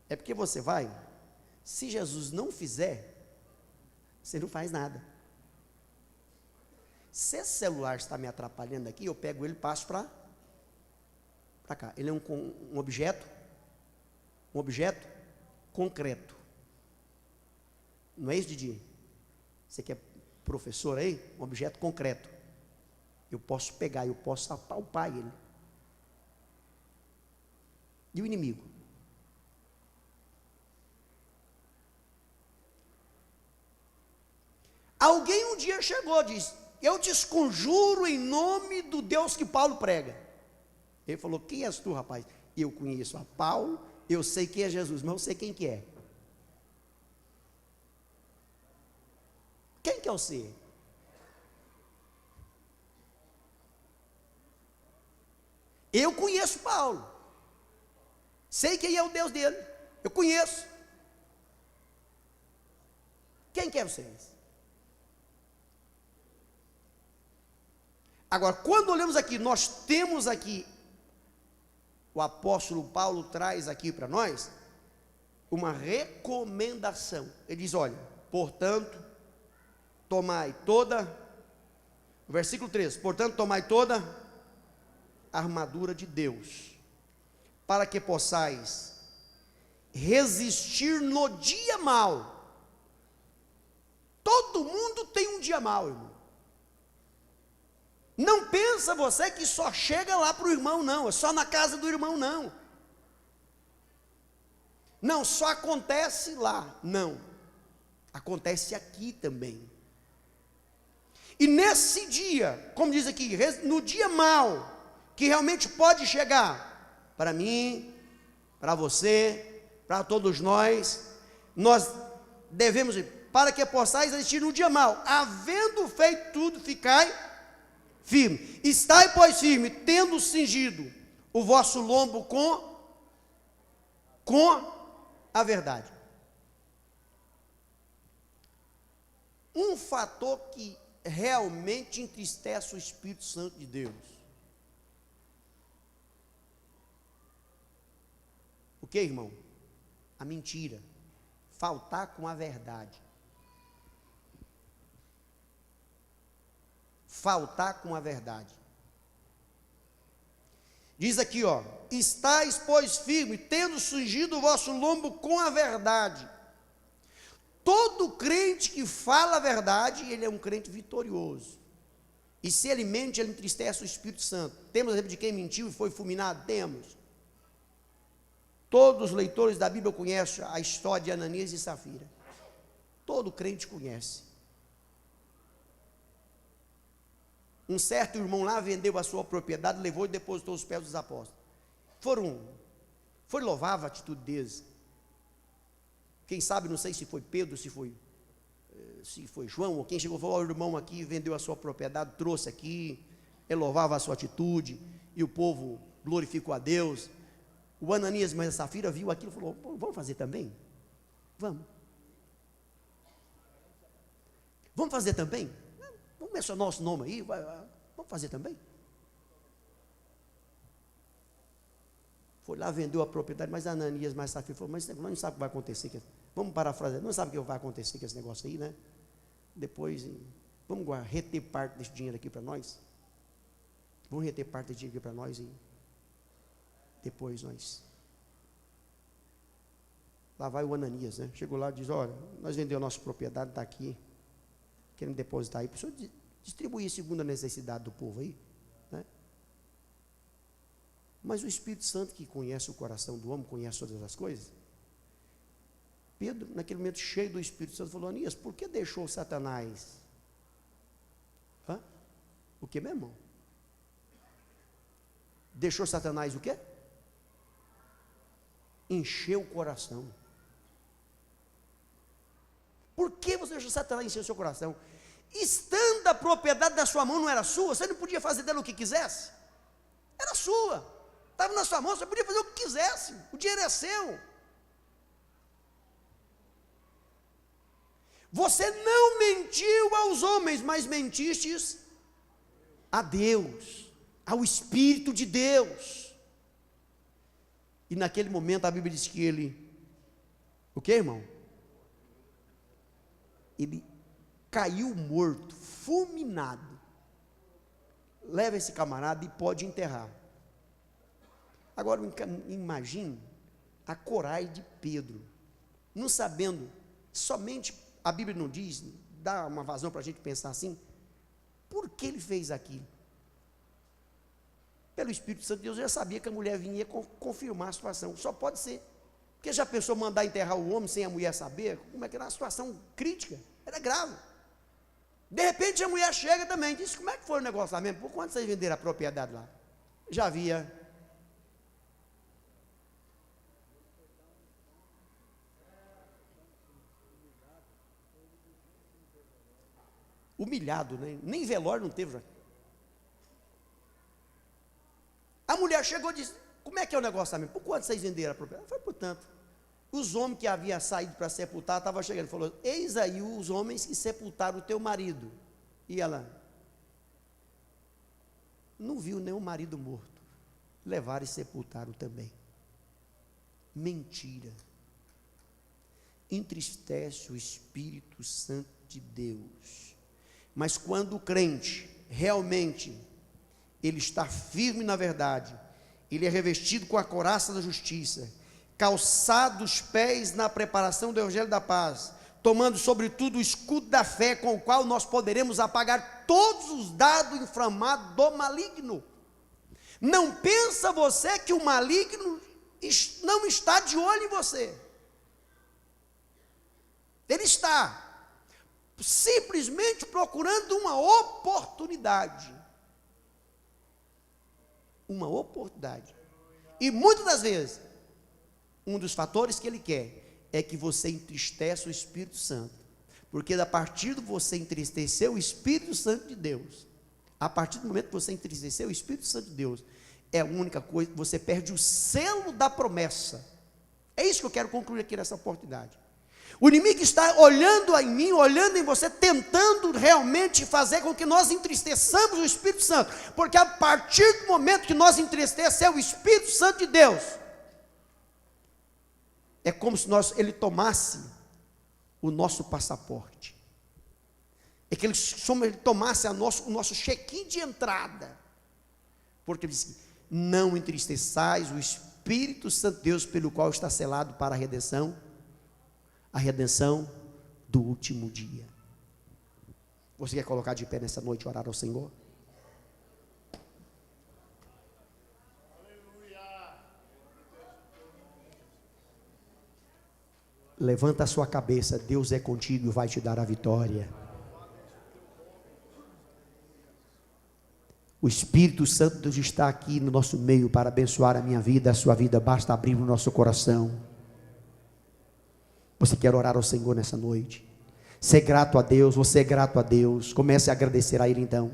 é porque você vai, se Jesus não fizer, você não faz nada. Se esse celular está me atrapalhando aqui, eu pego ele e passo para cá. Ele é um objeto concreto. Não é isso, Didi? Você que é professor aí? Um objeto concreto. Eu posso pegar, eu posso apalpar ele. E o inimigo? Alguém um dia chegou e disse: eu desconjuro em nome do Deus que Paulo prega. Ele falou: quem és tu, rapaz? Eu conheço a Paulo, eu sei quem é Jesus, mas eu sei quem que é. Quem que é você? Eu conheço Paulo, sei quem é o Deus dele, eu conheço. Quem que é vocês? Agora, quando olhamos aqui, nós temos aqui, o apóstolo Paulo traz aqui para nós, uma recomendação. Ele diz: olha, portanto, tomai toda, versículo 3, portanto, tomai toda a armadura de Deus, para que possais resistir no dia mau. Todo mundo tem um dia mau, irmão. Não pensa você que só chega lá para o irmão, não, é só na casa do irmão, não. Não, só acontece lá, não. Acontece aqui também. E nesse dia, como diz aqui, no dia mau, que realmente pode chegar para mim, para você, para todos nós devemos, para que possais resistir no dia mau, havendo feito tudo, ficai firme. Estai, pois, firme, tendo cingido o vosso lombo com a verdade. Um fator que realmente entristece o Espírito Santo de Deus. O que, irmão? A mentira. Faltar com a verdade. Faltar com a verdade. Diz aqui, ó: estais, pois, firme, tendo cingido o vosso lombo com a verdade. Todo crente que fala a verdade, ele é um crente vitorioso. E se ele mente, ele entristece o Espírito Santo. Temos exemplo de quem mentiu e foi fulminado? Temos. Todos os leitores da Bíblia conhecem a história de Ananias e Safira. Todo crente conhece. Um certo irmão lá vendeu a sua propriedade, levou e depositou os pés dos apóstolos. Foi louvável a atitude deles. Quem sabe, não sei se foi Pedro, se foi João, ou quem chegou e falou: o irmão aqui vendeu a sua propriedade, trouxe aqui, ele louvava a sua atitude, e o povo glorificou a Deus. O Ananias e a Safira viu aquilo e falou: vamos fazer também? Vamos fazer também? Vamos mencionar nosso nome aí, vamos fazer também? Foi lá, vendeu a propriedade, mas Ananias mais Safira falou: mas nós não sabemos o que vai acontecer. Vamos parafrasear, não sabe o que vai acontecer com esse negócio aí, né? Depois, vamos reter parte desse dinheiro aqui para nós. Vamos reter parte desse dinheiro aqui para nós e depois nós. Lá vai o Ananias, né? Chegou lá e diz: olha, nós vendemos a nossa propriedade, está aqui, queremos depositar aí, para o senhor distribuir segundo a necessidade do povo aí, né? Mas o Espírito Santo, que conhece o coração do homem, conhece todas as coisas. Pedro, naquele momento cheio do Espírito Santo, falou: Ananias, por que deixou Satanás? O que, meu irmão? Deixou Satanás o quê? Encheu o coração. Por que você deixou Satanás encher o seu coração? Estando a propriedade da sua mão, não era sua? Você não podia fazer dela o que quisesse? Era sua, estava na sua mão, você podia fazer o que quisesse, o dinheiro é seu. Você não mentiu aos homens, mas mentistes a Deus, ao Espírito de Deus. E naquele momento a Bíblia diz que ele, o que, irmão? Ele caiu morto, fulminado. leva esse camarada e pode enterrar. Agora, imagine a coragem de Pedro, não sabendo, somente, a Bíblia não diz, dá uma vazão para a gente pensar assim, por que ele fez aquilo? Pelo Espírito Santo de Deus, já sabia que a mulher vinha confirmar a situação, só pode ser, porque já pensou mandar enterrar o homem sem a mulher saber, como é que era uma situação crítica, era grave. De repente a mulher chega também, diz, como é que foi o negócio lá mesmo? Por quanto vocês venderam a propriedade lá? Já havia humilhado, né? Nem velório não teve já. A mulher chegou e disse, como é que é o negócio lá mesmo? Por quanto vocês venderam a propriedade? Foi, portanto, os homens que haviam saído para sepultar, estavam chegando, falou, eis aí os homens que sepultaram o teu marido. E ela não viu nenhum marido morto, levaram e sepultaram também. Mentira. Entristece o Espírito Santo de Deus. Mas quando o crente realmente ele está firme na verdade, ele é revestido com a couraça da justiça, calçado os pés na preparação do Evangelho da paz, tomando sobretudo o escudo da fé, com o qual nós poderemos apagar todos os dardos inflamados do maligno. Não pensa você que o maligno não está de olho em você. Ele está simplesmente procurando uma oportunidade. Uma oportunidade. E muitas das vezes, um dos fatores que ele quer é que você entristeça o Espírito Santo. Porque a partir de você entristecer o Espírito Santo de Deus, a partir do momento que você entristecer o Espírito Santo de Deus, é a única coisa, você perde o selo da promessa. É isso que eu quero concluir aqui nessa oportunidade. O inimigo está olhando em mim, olhando em você, tentando realmente fazer com que nós entristeçamos o Espírito Santo, porque a partir do momento que nós entristecemos o Espírito Santo de Deus, é como se ele tomasse o nosso passaporte, é que ele tomasse o nosso check-in de entrada, porque ele disse, não entristeçais o Espírito Santo de Deus, pelo qual está selado para a redenção do último dia. Você quer colocar de pé nessa noite e orar ao Senhor? Levanta a sua cabeça, Deus é contigo e vai te dar a vitória. O Espírito Santo de Deus está aqui no nosso meio para abençoar a minha vida, a sua vida, basta abrir o nosso coração. Você quer orar ao Senhor nessa noite? Ser grato a Deus, você é grato a Deus, comece a agradecer a Ele então.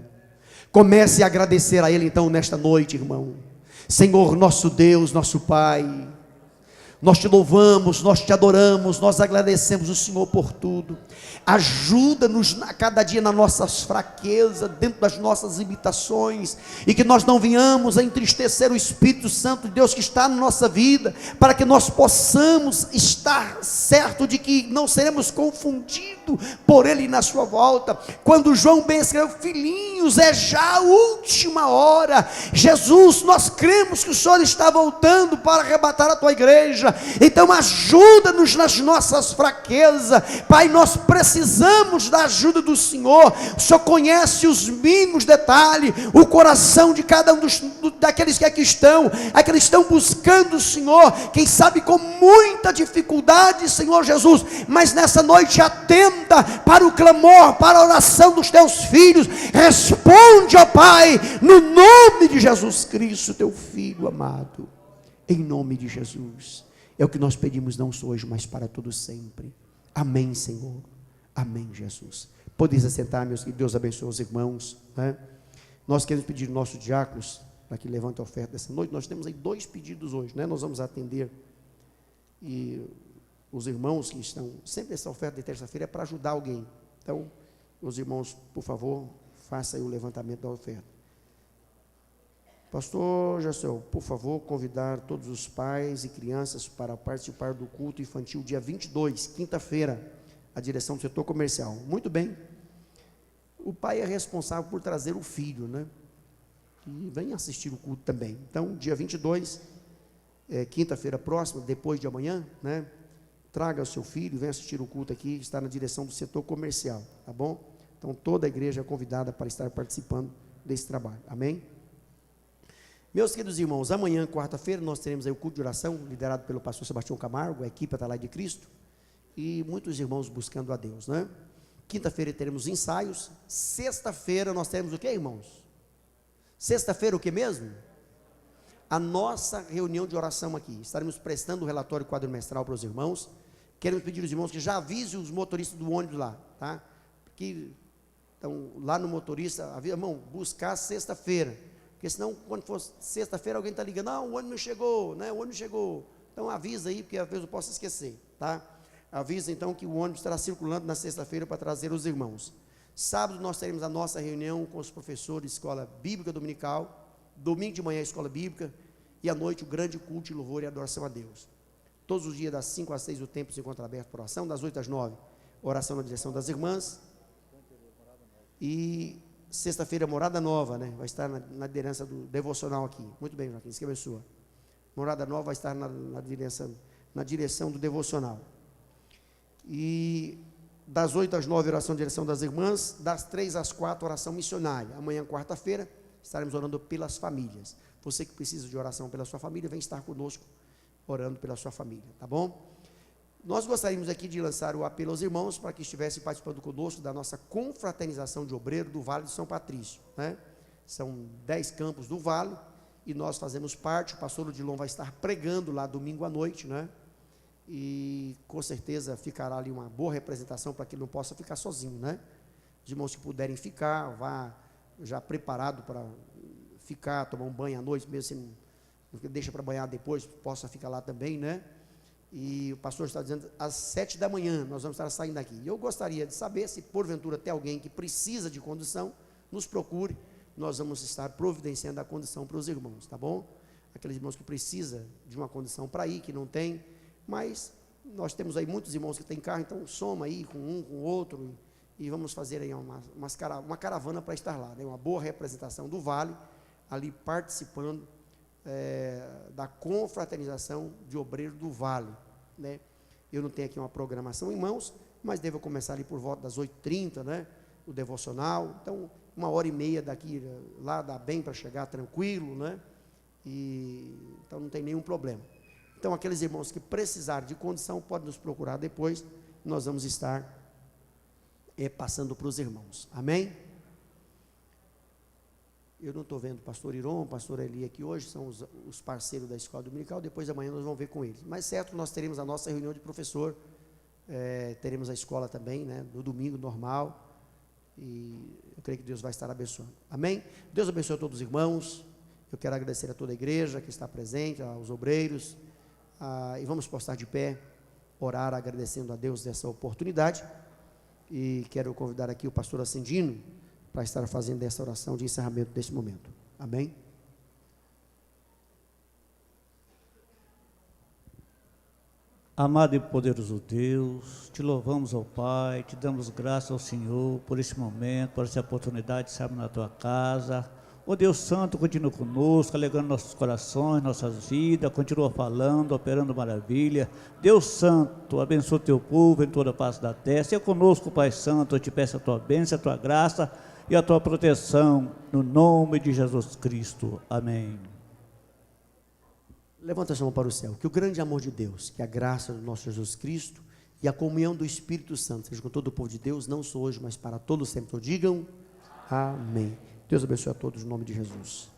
Comece a agradecer a Ele então nesta noite, irmão. Senhor, nosso Deus, nosso Pai, nós te louvamos, nós te adoramos, nós agradecemos o Senhor por tudo. Ajuda-nos a cada dia nas nossas fraquezas, dentro das nossas limitações, e que nós não venhamos a entristecer o Espírito Santo de Deus que está na nossa vida, para que nós possamos estar certo de que não seremos confundidos por Ele na sua volta. Quando João bem escreveu, filhinhos, é já a última hora. Jesus, nós cremos que o Senhor está voltando para arrebatar a tua igreja. Então ajuda-nos nas nossas fraquezas, Pai, nós precisamos da ajuda do Senhor. O Senhor conhece os mínimos detalhes, o coração de cada um daqueles que aqui estão, aqueles que estão buscando o Senhor, quem sabe com muita dificuldade, Senhor Jesus, mas nessa noite atenta para o clamor, para a oração dos teus filhos, responde, ó Pai, no nome de Jesus Cristo, teu Filho amado, em nome de Jesus. É o que nós pedimos, não só hoje, mas para todo sempre. Amém, Senhor. Amém, Jesus. Podeis assentar, meus queridos. Deus abençoe os irmãos, né? Nós queremos pedir aos nossos diáconos para que levante a oferta dessa noite. Nós temos aí 2 pedidos hoje, né? Nós vamos atender. E os irmãos que estão, sempre essa oferta de terça-feira é para ajudar alguém. Então, os irmãos, por favor, faça aí o levantamento da oferta. Pastor Jacel, por favor, convidar todos os pais e crianças para participar do culto infantil dia 22, quinta-feira, a direção do setor comercial. Muito bem. O pai é responsável por trazer o filho, né? e venha assistir o culto também. Então, dia 22, quinta-feira próxima, depois de amanhã, né? Traga o seu filho, venha assistir o culto aqui, está na direção do setor comercial, tá bom? Então, toda a igreja é convidada para estar participando desse trabalho, amém? Meus queridos irmãos, amanhã, quarta-feira, nós teremos aí o culto de oração, liderado pelo pastor Sebastião Camargo, a equipe Atalai de Cristo, e muitos irmãos buscando a Deus, né? Quinta-feira teremos ensaios, sexta-feira nós teremos o que, irmãos? Sexta-feira o que mesmo? A nossa reunião de oração aqui, estaremos prestando o relatório quadrimestral para os irmãos, queremos pedir aos irmãos que já avisem os motoristas do ônibus lá, tá? Porque, então, lá no motorista, irmão, buscar sexta-feira, porque senão, quando for sexta-feira, alguém está ligando, o ônibus não chegou, né? O ônibus chegou, então avisa aí, porque às vezes eu posso esquecer, tá? Avisa então que o ônibus estará circulando na sexta-feira para trazer os irmãos. Sábado nós teremos a nossa reunião com os professores de escola bíblica dominical, domingo de manhã a escola bíblica, e à noite o grande culto de louvor e adoração a Deus. Todos os dias das 5 às 6 o templo se encontra aberto para oração, das 8 às 9, oração na direção das irmãs, e sexta-feira Morada Nova, né? Vai estar na liderança do devocional aqui, muito bem, Joaquim, escreva a sua. Morada Nova vai estar na direção do devocional. E das 8 às 9, oração na direção das irmãs, das 3 às 4, oração missionária. Amanhã, quarta-feira, estaremos orando pelas famílias. Você que precisa de oração pela sua família, vem estar conosco, orando pela sua família, tá bom? Nós gostaríamos aqui de lançar o apelo aos irmãos, para que estivessem participando conosco da nossa confraternização de obreiro do Vale de São Patrício, né? São 10 campos do Vale, e nós fazemos parte, o pastor Odilon vai estar pregando lá domingo à noite, né? E com certeza ficará ali uma boa representação para que ele não possa ficar sozinho, né? Os irmãos que puderem ficar, vá já preparado para ficar, tomar um banho à noite, mesmo se não deixa para banhar depois, possa ficar lá também, né? E o pastor está dizendo, às 7 da manhã, nós vamos estar saindo daqui. E eu gostaria de saber se porventura tem alguém que precisa de condição, nos procure, nós vamos estar providenciando a condição para os irmãos, tá bom? Aqueles irmãos que precisam de uma condição para ir, que não tem, mas nós temos aí muitos irmãos que têm carro, então soma aí com um, com o outro, e vamos fazer aí uma caravana para estar lá, né? Uma boa representação do Vale, ali participando da confraternização de obreiro do Vale, né? Eu não tenho aqui uma programação em mãos, mas devo começar ali por volta das 8h30, né? O devocional, então 1h30 daqui, lá dá bem para chegar tranquilo, né? E então não tem nenhum problema. Então, aqueles irmãos que precisarem de condição, podem nos procurar depois, nós vamos estar passando para os irmãos, amém? Eu não estou vendo o pastor Iron, o pastor Eli aqui hoje, são os parceiros da escola dominical, depois amanhã nós vamos ver com eles, mas certo, nós teremos a nossa reunião de professor, teremos a escola também, né, no domingo normal, e eu creio que Deus vai estar abençoando, amém? Deus abençoe a todos os irmãos, eu quero agradecer a toda a igreja que está presente, aos obreiros, e vamos postar de pé, orar agradecendo a Deus dessa oportunidade, e quero convidar aqui o pastor Ascendino, para estar fazendo essa oração de encerramento desse momento, amém? Amado e poderoso Deus, te louvamos, ó Pai, te damos graças ao Senhor por esse momento, por essa oportunidade de estarmos na tua casa. Ó Deus Santo, continua conosco, alegrando nossos corações, nossas vidas, continua falando, operando maravilha. Deus Santo, abençoa o teu povo em toda a face da terra. Seja conosco, Pai Santo, eu te peço a tua bênção, a tua graça e a tua proteção, no nome de Jesus Cristo. Amém. Levanta a sua mão para o céu. Que o grande amor de Deus, que a graça do nosso Jesus Cristo e a comunhão do Espírito Santo seja com todo o povo de Deus, não só hoje, mas para todos sempre. Digam amém. Deus abençoe a todos, em nome de Jesus.